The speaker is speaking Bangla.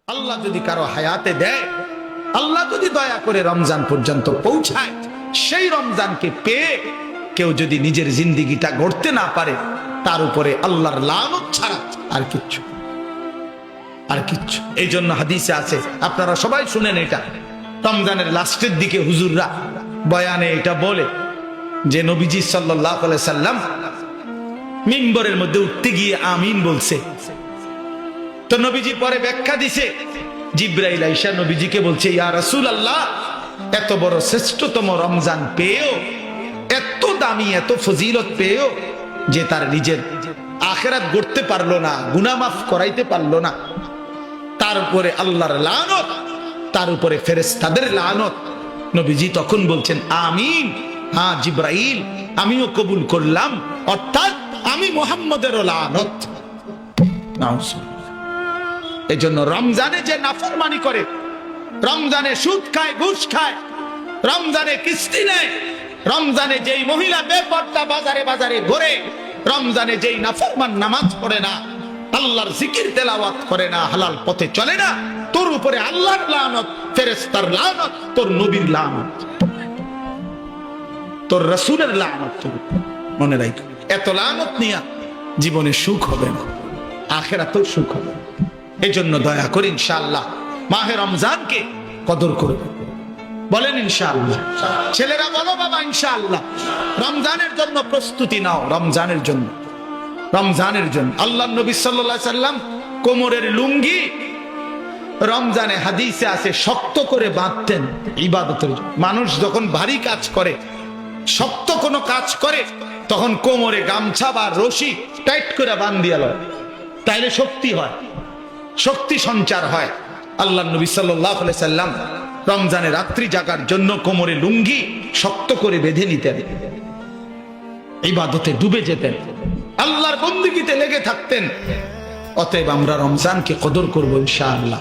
আল্লাহ যদি কারো হায়াতে দেয়, আল্লাহ যদি দয়া করে রমজান পর্যন্ত পৌঁছায়, সেই রমজানকে পেয়ে কেউ যদি নিজের জিন্দিগিটা গড়তে না পারে, তার উপরে আল্লাহর লানত ছাড়া আর কিচ্ছু। এই জন্য হাদিসে আছে, আপনারা সবাই শুনেন, এটা রমজানের লাস্টের দিকে হুজুররা বয়ানে এটা বলে যে নবীজি সাল্লাল্লাহু আলাইহি সাল্লাম মিম্বরের মধ্যে উঠতে গিয়ে আমিন বলছে। তো নবীজি পরে ব্যাখ্যা দিছে, জিবরাইল আইসা নবীজিকে বলছে, ইয়া রাসূলুল্লাহ, এত বড় শ্রেষ্ঠতম রমজান পেয়েও, এত দামি এত ফজিলত পেয়েও যে তার নিজের আখিরাত গড়তে পারলো না, গুনাহ মাফ করাইতে পারলো না, তার উপরে আল্লাহর লানত, তার উপরে ফেরেশতাদের লানত। নবীজি তখন বলছেন আমিন, হ্যাঁ জিবরাইল আমিও কবুল করলাম, অর্থাৎ আমি মুহাম্মদেরও লানত। এই জন্য রমজানে যে নাফরমানি করে, রমজানে সুদ খায়, ঘুষ খায়, রমজানে কিস্তি নেয়, রমজানে যেই মহিলা বেপর্দা বাজারে বাজারে ঘোরে, রমজানে যেই নাফরমান নামাজ পড়ে না, আল্লাহর জিকির তেলাওয়াত করে না, হালাল পথে চলে না, তোর উপরে আল্লাহর লানত, ফেরেশতার লানত, তোর নবীর লানত, তোর রাসূলের লানত। মনে রাখ, এত লানত নিয়া জীবনে সুখ হবে না, আখিরাতেও সুখ হবে না। এই জন্য দয়া করে ইনশাআল্লাহ মাহে রমজানকে কদর করবে, বলেন ইনশাআল্লাহ। ছেলেরা বলো বাবা ইনশাআল্লাহ। রমজানের জন্য প্রস্তুতি নাও, রমজানের জন্য, রমজানের জন্য। আল্লাহর নবী সাল্লাল্লাহু আলাইহি সাল্লাম কোমরের লুঙ্গি রমজানে হাদিসে আছে শক্ত করে বাঁধতেন ইবাদতের জন্য। মানুষ যখন ভারী কাজ করে, শক্ত কোনো কাজ করে, তখন কোমরে গামছা বা রশি টাইট করে বাঁধিয়া লয়, তাইলে শক্তি হয়, শক্তি সঞ্চার হয়। আল্লাহর নবী সাল্লাল্লাহু আলাইহি সাল্লাম রমজানে রাত্রি জাগার জন্য কোমরে লুঙ্গি শক্ত করে বেঁধে নিতেন, ইবাদতে ডুবে যেতেন, আল্লাহর বন্দেগীতে লেগে থাকতেন। অতএব আমরা রমজানকে কদর করব ইনশাআল্লাহ।